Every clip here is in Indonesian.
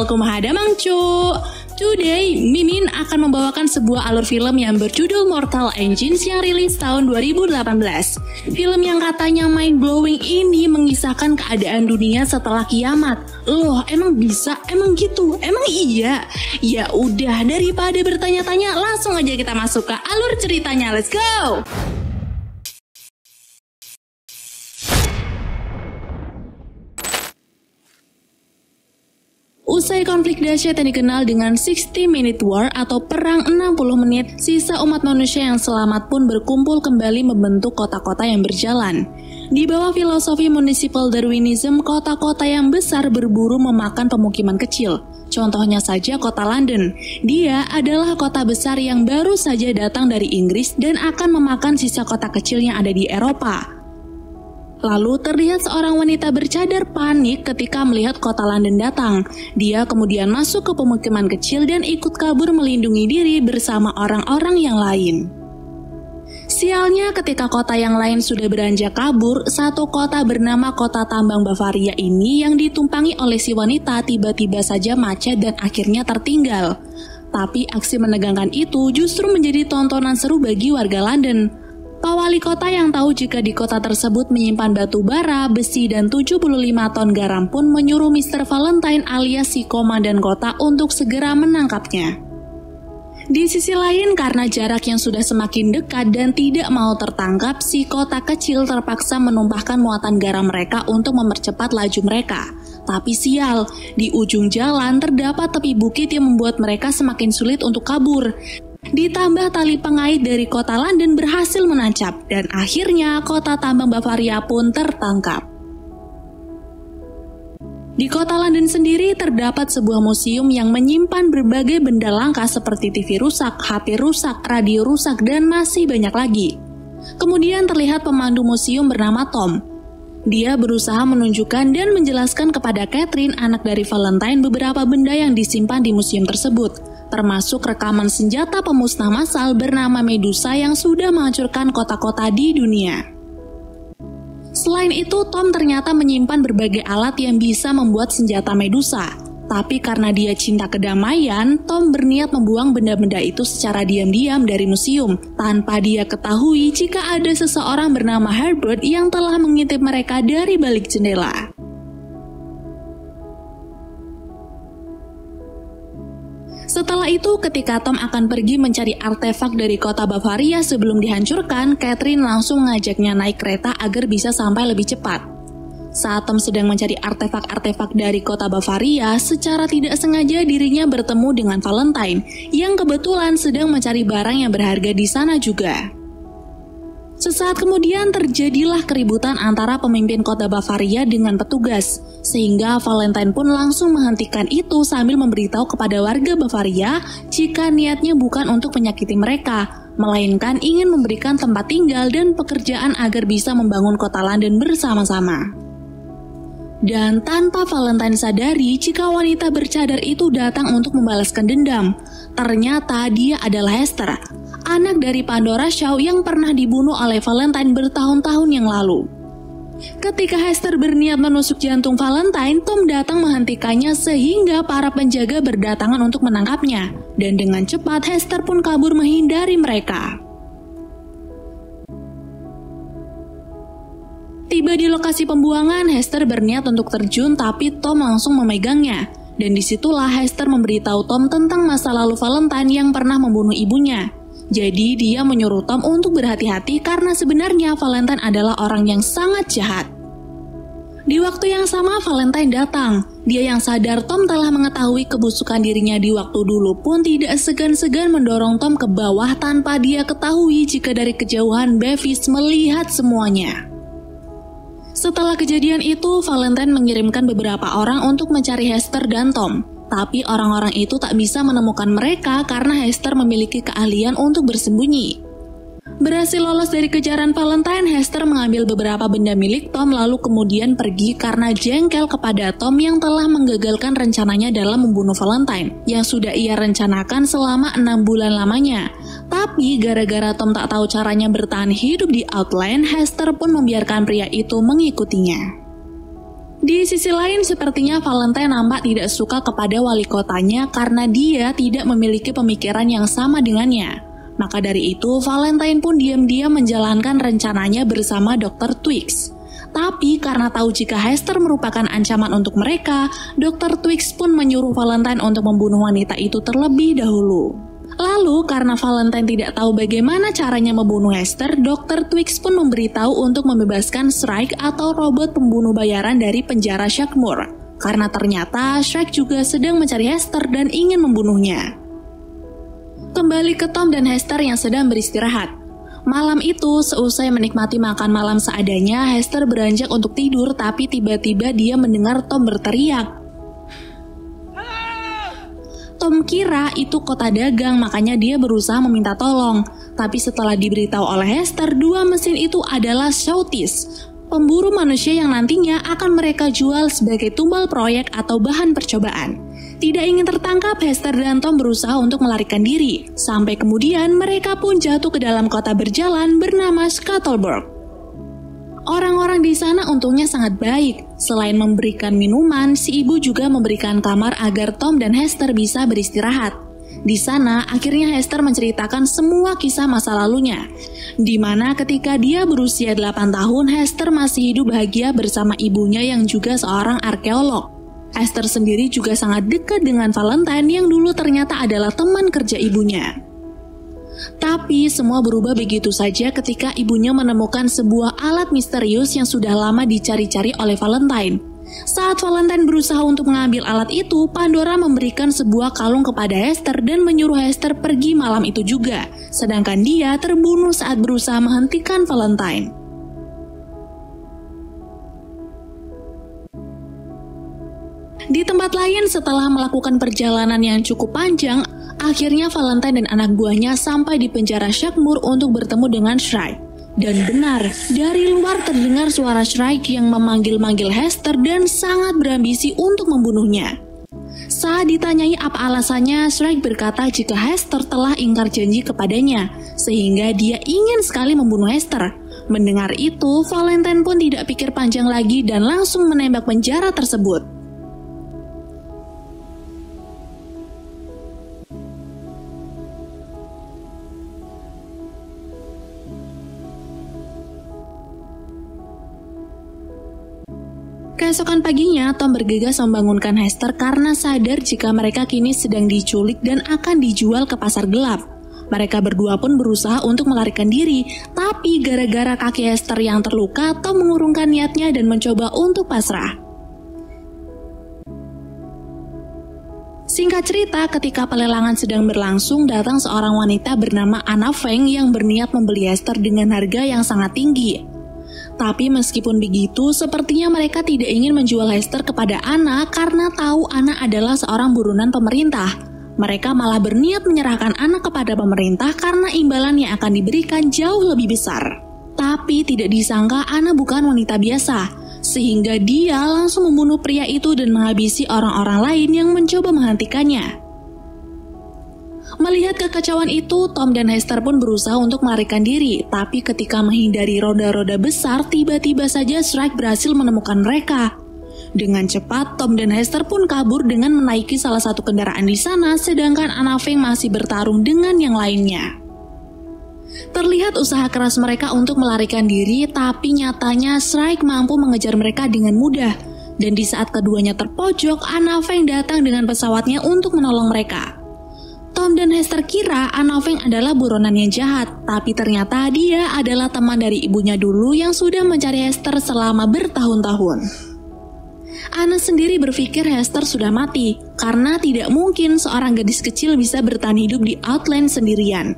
Kumahada Mangcu. Today, Mimin akan membawakan sebuah alur film yang berjudul Mortal Engines yang rilis tahun 2018. Film yang katanya mind-blowing ini mengisahkan keadaan dunia setelah kiamat. Loh, emang bisa? Emang gitu? Emang iya? Ya udah, daripada bertanya-tanya, langsung aja kita masuk ke alur ceritanya. Let's go! Usai konflik dahsyat yang dikenal dengan 60-minute war atau perang 60 menit, sisa umat manusia yang selamat pun berkumpul kembali membentuk kota-kota yang berjalan. Di bawah filosofi municipal Darwinism, kota-kota yang besar berburu memakan pemukiman kecil. Contohnya saja kota London. Dia adalah kota besar yang baru saja datang dari Inggris dan akan memakan sisa kota kecil yang ada di Eropa. Lalu terlihat seorang wanita bercadar panik ketika melihat kota London datang. Dia kemudian masuk ke pemukiman kecil dan ikut kabur melindungi diri bersama orang-orang yang lain. Sialnya ketika kota yang lain sudah beranjak kabur, satu kota bernama Kota Tambang Bavaria ini yang ditumpangi oleh si wanita tiba-tiba saja macet dan akhirnya tertinggal. Tapi aksi menegangkan itu justru menjadi tontonan seru bagi warga London. Pak Wali Kota yang tahu jika di kota tersebut menyimpan batu bara, besi, dan 75 ton garam pun menyuruh Mr. Valentine alias si komandan kota untuk segera menangkapnya. Di sisi lain, karena jarak yang sudah semakin dekat dan tidak mau tertangkap, si kota kecil terpaksa menumpahkan muatan garam mereka untuk mempercepat laju mereka. Tapi sial, di ujung jalan terdapat tepi bukit yang membuat mereka semakin sulit untuk kabur. Ditambah tali pengait dari kota London berhasil menancap, dan akhirnya kota tambang Bavaria pun tertangkap. Di kota London sendiri terdapat sebuah museum yang menyimpan berbagai benda langka seperti TV rusak, HP rusak, radio rusak, dan masih banyak lagi. Kemudian terlihat pemandu museum bernama Tom. Dia berusaha menunjukkan dan menjelaskan kepada Catherine, anak dari Valentine, beberapa benda yang disimpan di museum tersebut, termasuk rekaman senjata pemusnah massal bernama Medusa yang sudah menghancurkan kota-kota di dunia. Selain itu, Tom ternyata menyimpan berbagai alat yang bisa membuat senjata Medusa. Tapi karena dia cinta kedamaian, Tom berniat membuang benda-benda itu secara diam-diam dari museum, tanpa dia ketahui jika ada seseorang bernama Herbert yang telah mengintip mereka dari balik jendela. Setelah itu, ketika Tom akan pergi mencari artefak dari kota Bavaria sebelum dihancurkan, Catherine langsung mengajaknya naik kereta agar bisa sampai lebih cepat. Saat Tom sedang mencari artefak-artefak dari kota Bavaria, secara tidak sengaja dirinya bertemu dengan Valentine, yang kebetulan sedang mencari barang yang berharga di sana juga. Sesaat kemudian terjadilah keributan antara pemimpin kota Bavaria dengan petugas, sehingga Valentine pun langsung menghentikan itu sambil memberitahu kepada warga Bavaria jika niatnya bukan untuk menyakiti mereka, melainkan ingin memberikan tempat tinggal dan pekerjaan agar bisa membangun kota London bersama-sama. Dan tanpa Valentine sadari jika wanita bercadar itu datang untuk membalaskan dendam, ternyata dia adalah Hester, anak dari Pandora Shaw yang pernah dibunuh oleh Valentine bertahun-tahun yang lalu. Ketika Hester berniat menusuk jantung Valentine, Tom datang menghentikannya sehingga para penjaga berdatangan untuk menangkapnya. Dan dengan cepat Hester pun kabur menghindari mereka. Tiba di lokasi pembuangan, Hester berniat untuk terjun tapi Tom langsung memegangnya. Dan disitulah Hester memberitahu Tom tentang masa lalu Valentine yang pernah membunuh ibunya. Jadi dia menyuruh Tom untuk berhati-hati karena sebenarnya Valentine adalah orang yang sangat jahat. Di waktu yang sama Valentine datang. Dia yang sadar Tom telah mengetahui kebusukan dirinya di waktu dulu pun tidak segan-segan mendorong Tom ke bawah tanpa dia ketahui jika dari kejauhan Bevis melihat semuanya. Setelah kejadian itu, Valentine mengirimkan beberapa orang untuk mencari Hester dan Tom. Tapi orang-orang itu tak bisa menemukan mereka karena Hester memiliki keahlian untuk bersembunyi. Berhasil lolos dari kejaran Valentine, Hester mengambil beberapa benda milik Tom lalu kemudian pergi karena jengkel kepada Tom yang telah menggagalkan rencananya dalam membunuh Valentine yang sudah ia rencanakan selama 6 bulan lamanya. Tapi gara-gara Tom tak tahu caranya bertahan hidup di Outland, Hester pun membiarkan pria itu mengikutinya. Di sisi lain, sepertinya Valentine nampak tidak suka kepada wali kotanya karena dia tidak memiliki pemikiran yang sama dengannya. Maka dari itu, Valentine pun diam-diam menjalankan rencananya bersama Dr. Twix. Tapi karena tahu jika Hester merupakan ancaman untuk mereka, Dr. Twix pun menyuruh Valentine untuk membunuh wanita itu terlebih dahulu. Lalu, karena Valentine tidak tahu bagaimana caranya membunuh Hester, Dr. Twix pun memberitahu untuk membebaskan Shrike atau robot pembunuh bayaran dari penjara Shakmur. Karena ternyata Shrike juga sedang mencari Hester dan ingin membunuhnya. Kembali ke Tom dan Hester yang sedang beristirahat. Malam itu, seusai menikmati makan malam seadanya, Hester beranjak untuk tidur, tapi tiba-tiba dia mendengar Tom berteriak. Tom kira itu kota dagang, makanya dia berusaha meminta tolong. Tapi setelah diberitahu oleh Hester, dua mesin itu adalah Showties, pemburu manusia yang nantinya akan mereka jual sebagai tumbal proyek atau bahan percobaan. Tidak ingin tertangkap, Hester dan Tom berusaha untuk melarikan diri. Sampai kemudian mereka pun jatuh ke dalam kota berjalan bernama Scuttlebur. Orang-orang di sana untungnya sangat baik. Selain memberikan minuman, si ibu juga memberikan kamar agar Tom dan Hester bisa beristirahat. Di sana, akhirnya Hester menceritakan semua kisah masa lalunya. Di mana ketika dia berusia 8 tahun, Hester masih hidup bahagia bersama ibunya yang juga seorang arkeolog. Hester sendiri juga sangat dekat dengan Valentine yang dulu ternyata adalah teman kerja ibunya. Tapi semua berubah begitu saja ketika ibunya menemukan sebuah alat misterius yang sudah lama dicari-cari oleh Valentine. Saat Valentine berusaha untuk mengambil alat itu, Pandora memberikan sebuah kalung kepada Hester dan menyuruh Hester pergi malam itu juga. Sedangkan dia terbunuh saat berusaha menghentikan Valentine. Di tempat lain, setelah melakukan perjalanan yang cukup panjang, akhirnya Valentine dan anak buahnya sampai di penjara Shakmur untuk bertemu dengan Shrike. Dan benar, dari luar terdengar suara Shrike yang memanggil-manggil Hester dan sangat berambisi untuk membunuhnya. Saat ditanyai apa alasannya, Shrike berkata jika Hester telah ingkar janji kepadanya, sehingga dia ingin sekali membunuh Hester. Mendengar itu, Valentine pun tidak pikir panjang lagi dan langsung menembak penjara tersebut. Keesokan paginya, Tom bergegas membangunkan Hester karena sadar jika mereka kini sedang diculik dan akan dijual ke pasar gelap. Mereka berdua pun berusaha untuk melarikan diri, tapi gara-gara kaki Hester yang terluka, Tom mengurungkan niatnya dan mencoba untuk pasrah. Singkat cerita, ketika pelelangan sedang berlangsung, datang seorang wanita bernama Anna Feng yang berniat membeli Hester dengan harga yang sangat tinggi. Tapi meskipun begitu, sepertinya mereka tidak ingin menjual Hester kepada Anna karena tahu Anna adalah seorang buronan pemerintah. Mereka malah berniat menyerahkan Anna kepada pemerintah karena imbalan yang akan diberikan jauh lebih besar. Tapi tidak disangka Anna bukan wanita biasa, sehingga dia langsung membunuh pria itu dan menghabisi orang-orang lain yang mencoba menghentikannya. Melihat kekacauan itu, Tom dan Hester pun berusaha untuk melarikan diri, tapi ketika menghindari roda-roda besar, tiba-tiba saja Shrike berhasil menemukan mereka. Dengan cepat, Tom dan Hester pun kabur dengan menaiki salah satu kendaraan di sana, sedangkan Anna Feng masih bertarung dengan yang lainnya. Terlihat usaha keras mereka untuk melarikan diri, tapi nyatanya Shrike mampu mengejar mereka dengan mudah. Dan di saat keduanya terpojok, Anna Feng datang dengan pesawatnya untuk menolong mereka. Tom dan Hester kira Anna Feng adalah buronan yang jahat, tapi ternyata dia adalah teman dari ibunya dulu yang sudah mencari Hester selama bertahun-tahun. Anna sendiri berpikir Hester sudah mati, karena tidak mungkin seorang gadis kecil bisa bertahan hidup di Outland sendirian.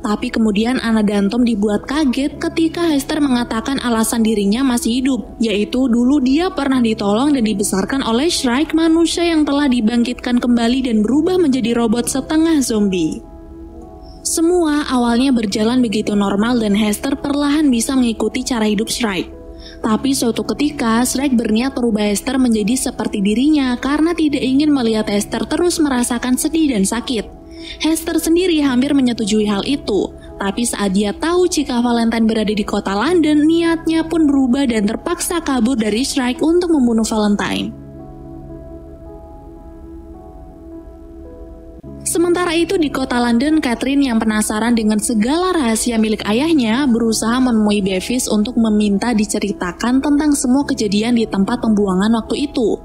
Tapi kemudian Anna dan Tom dibuat kaget ketika Hester mengatakan alasan dirinya masih hidup, yaitu dulu dia pernah ditolong dan dibesarkan oleh Shrike, manusia yang telah dibangkitkan kembali dan berubah menjadi robot setengah zombie. Semua awalnya berjalan begitu normal dan Hester perlahan bisa mengikuti cara hidup Shrike. Tapi suatu ketika Shrike berniat merubah Hester menjadi seperti dirinya karena tidak ingin melihat Hester terus merasakan sedih dan sakit. Hester sendiri hampir menyetujui hal itu, Tapi saat dia tahu jika Valentine berada di kota London, niatnya pun berubah dan terpaksa kabur dari Shrike untuk membunuh Valentine. Sementara itu di kota London, Catherine yang penasaran dengan segala rahasia milik ayahnya berusaha menemui Bevis untuk meminta diceritakan tentang semua kejadian di tempat pembuangan waktu itu.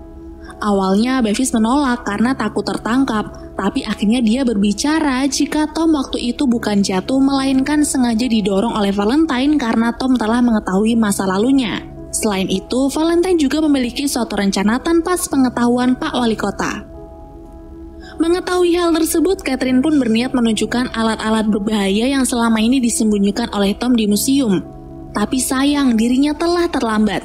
Awalnya Bevis menolak karena takut tertangkap, tapi akhirnya dia berbicara jika Tom waktu itu bukan jatuh melainkan sengaja didorong oleh Valentine karena Tom telah mengetahui masa lalunya. Selain itu, Valentine juga memiliki suatu rencana tanpa sepengetahuan Pak Wali Kota. Mengetahui hal tersebut, Catherine pun berniat menunjukkan alat-alat berbahaya yang selama ini disembunyikan oleh Tom di museum. Tapi sayang, dirinya telah terlambat.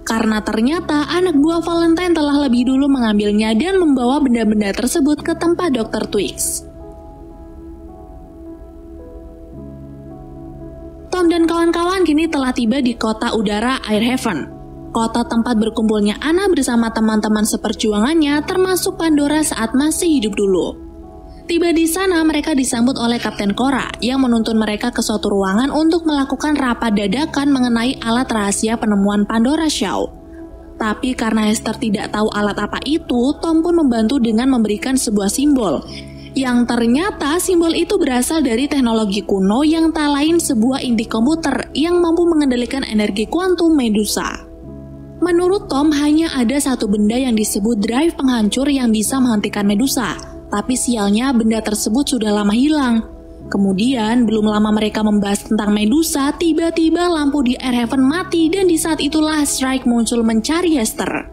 Karena ternyata anak buah Valentine telah lebih dulu mengambilnya dan membawa benda-benda tersebut ke tempat Dr. Twix. Tom dan kawan-kawan kini telah tiba di kota udara Airhaven. Kota tempat berkumpulnya Anna bersama teman-teman seperjuangannya termasuk Pandora saat masih hidup dulu. Tiba di sana mereka disambut oleh Kapten Cora yang menuntun mereka ke suatu ruangan untuk melakukan rapat dadakan mengenai alat rahasia penemuan Pandora Shaw. Tapi karena Hester tidak tahu alat apa itu, Tom pun membantu dengan memberikan sebuah simbol. Yang ternyata simbol itu berasal dari teknologi kuno yang tak lain sebuah inti komputer yang mampu mengendalikan energi kuantum Medusa. Menurut Tom, hanya ada satu benda yang disebut drive penghancur yang bisa menghentikan Medusa, tapi sialnya benda tersebut sudah lama hilang. Kemudian, belum lama mereka membahas tentang Medusa, tiba-tiba lampu di Airhaven mati dan di saat itulah Shrike muncul mencari Hester.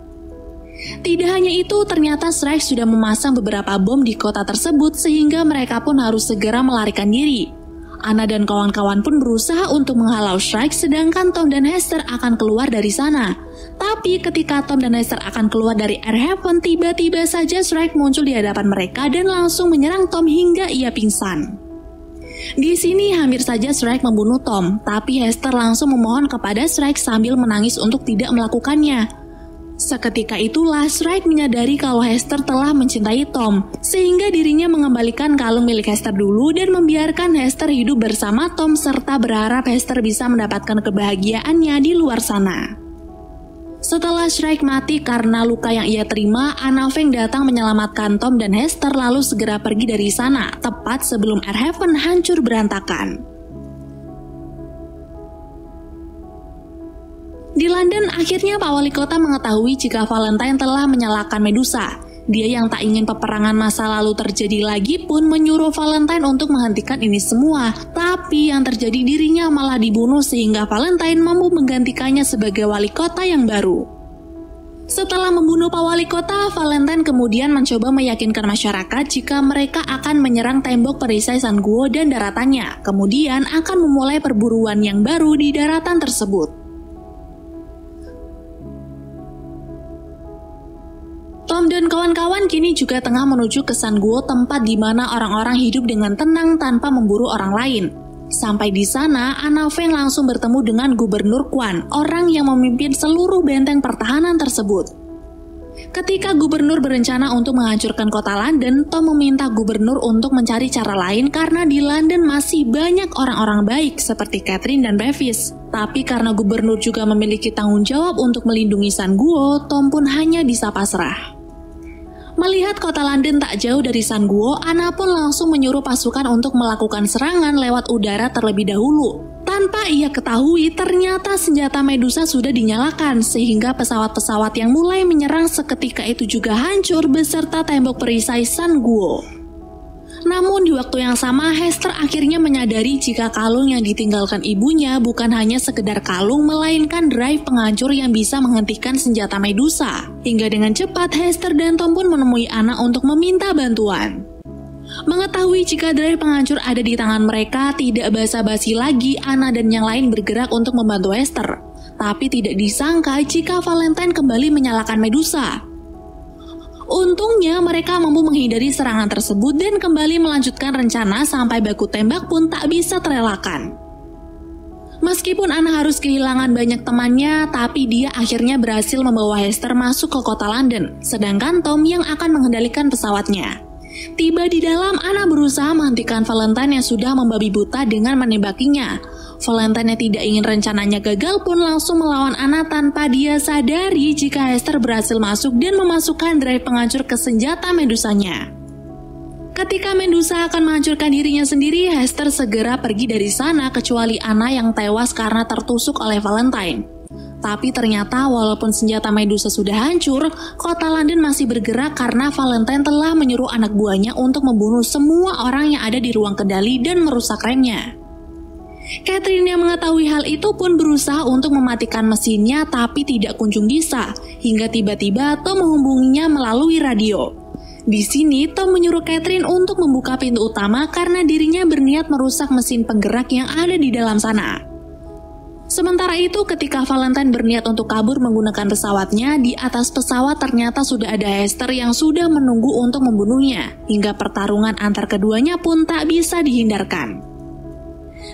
Tidak hanya itu, ternyata Shrike sudah memasang beberapa bom di kota tersebut sehingga mereka pun harus segera melarikan diri. Anna dan kawan-kawan pun berusaha untuk menghalau Shrike sedangkan Tom dan Hester akan keluar dari sana. Tapi ketika Tom dan Hester akan keluar dari Airhaven, tiba-tiba saja Shrike muncul di hadapan mereka dan langsung menyerang Tom hingga ia pingsan. Di sini hampir saja Shrike membunuh Tom, tapi Hester langsung memohon kepada Shrike sambil menangis untuk tidak melakukannya. Seketika itulah Shrike menyadari kalau Hester telah mencintai Tom, sehingga dirinya mengembalikan kalung milik Hester dulu dan membiarkan Hester hidup bersama Tom serta berharap Hester bisa mendapatkan kebahagiaannya di luar sana. Setelah Shrike mati karena luka yang ia terima, Anna Feng datang menyelamatkan Tom dan Hester lalu segera pergi dari sana, tepat sebelum Airhaven hancur berantakan. Di London, akhirnya Pak Wali Kota mengetahui jika Valentine telah menyalakan Medusa. Dia yang tak ingin peperangan masa lalu terjadi lagi pun menyuruh Valentine untuk menghentikan ini semua. Tapi yang terjadi dirinya malah dibunuh sehingga Valentine mampu menggantikannya sebagai wali kota yang baru. Setelah membunuh Pak Wali Kota, Valentine kemudian mencoba meyakinkan masyarakat jika mereka akan menyerang tembok perisai San Guo dan daratannya. Kemudian akan memulai perburuan yang baru di daratan tersebut. Tom dan kawan-kawan kini juga tengah menuju ke San Guo, tempat di mana orang-orang hidup dengan tenang tanpa memburu orang lain. Sampai di sana, Anna Feng langsung bertemu dengan Gubernur Quan, orang yang memimpin seluruh benteng pertahanan tersebut. Ketika Gubernur berencana untuk menghancurkan kota London, Tom meminta Gubernur untuk mencari cara lain karena di London masih banyak orang-orang baik seperti Catherine dan Bevis. Tapi karena Gubernur juga memiliki tanggung jawab untuk melindungi San Guo, Tom pun hanya bisa pasrah. Melihat kota London tak jauh dari San Guo, Anna pun langsung menyuruh pasukan untuk melakukan serangan lewat udara terlebih dahulu. Tanpa ia ketahui, ternyata senjata Medusa sudah dinyalakan, sehingga pesawat-pesawat yang mulai menyerang seketika itu juga hancur beserta tembok perisai San Guo. Namun di waktu yang sama, Hester akhirnya menyadari jika kalung yang ditinggalkan ibunya bukan hanya sekedar kalung, melainkan drive penghancur yang bisa menghentikan senjata Medusa. Hingga dengan cepat, Hester dan Tom pun menemui Anna untuk meminta bantuan. Mengetahui jika drive penghancur ada di tangan mereka, tidak basa-basi lagi, Anna dan yang lain bergerak untuk membantu Hester. Tapi tidak disangka jika Valentine kembali menyalakan Medusa. Untungnya mereka mampu menghindari serangan tersebut dan kembali melanjutkan rencana sampai baku tembak pun tak bisa terelakkan. Meskipun Anna harus kehilangan banyak temannya, tapi dia akhirnya berhasil membawa Hester masuk ke kota London, sedangkan Tom yang akan mengendalikan pesawatnya. Tiba di dalam, Anna berusaha menghentikan Valentine yang sudah membabi buta dengan menembakinya. Valentine yang tidak ingin rencananya gagal pun langsung melawan Anna tanpa dia sadari jika Hester berhasil masuk dan memasukkan drive penghancur ke senjata Medusanya. Ketika Medusa akan menghancurkan dirinya sendiri, Hester segera pergi dari sana kecuali Anna yang tewas karena tertusuk oleh Valentine. Tapi ternyata walaupun senjata Medusa sudah hancur, kota London masih bergerak karena Valentine telah menyuruh anak buahnya untuk membunuh semua orang yang ada di ruang kendali dan merusak remnya. Catherine yang mengetahui hal itu pun berusaha untuk mematikan mesinnya tapi tidak kunjung bisa, hingga tiba-tiba Tom menghubunginya melalui radio. Di sini Tom menyuruh Catherine untuk membuka pintu utama karena dirinya berniat merusak mesin penggerak yang ada di dalam sana. Sementara itu, ketika Valentine berniat untuk kabur menggunakan pesawatnya, di atas pesawat ternyata sudah ada Hester yang sudah menunggu untuk membunuhnya, hingga pertarungan antar keduanya pun tak bisa dihindarkan.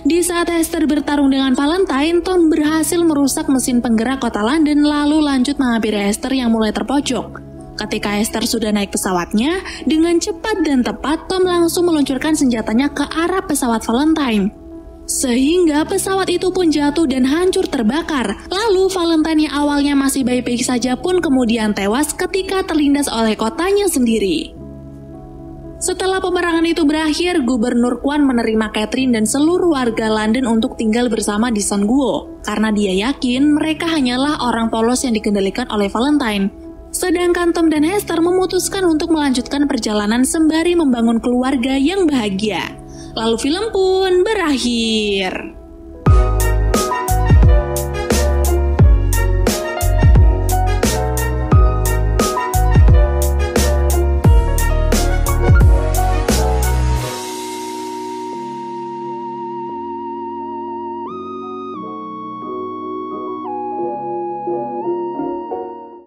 Di saat Hester bertarung dengan Valentine, Tom berhasil merusak mesin penggerak kota London lalu lanjut menghampiri Hester yang mulai terpojok. Ketika Hester sudah naik pesawatnya, dengan cepat dan tepat Tom langsung meluncurkan senjatanya ke arah pesawat Valentine. Sehingga pesawat itu pun jatuh dan hancur terbakar. Lalu Valentine yang awalnya masih baik-baik saja pun kemudian tewas ketika terlindas oleh kotanya sendiri. Setelah peperangan itu berakhir, Gubernur Kwan menerima Catherine dan seluruh warga London untuk tinggal bersama di San Guo, karena dia yakin mereka hanyalah orang polos yang dikendalikan oleh Valentine. Sedangkan Tom dan Hester memutuskan untuk melanjutkan perjalanan sembari membangun keluarga yang bahagia. Lalu film pun berakhir.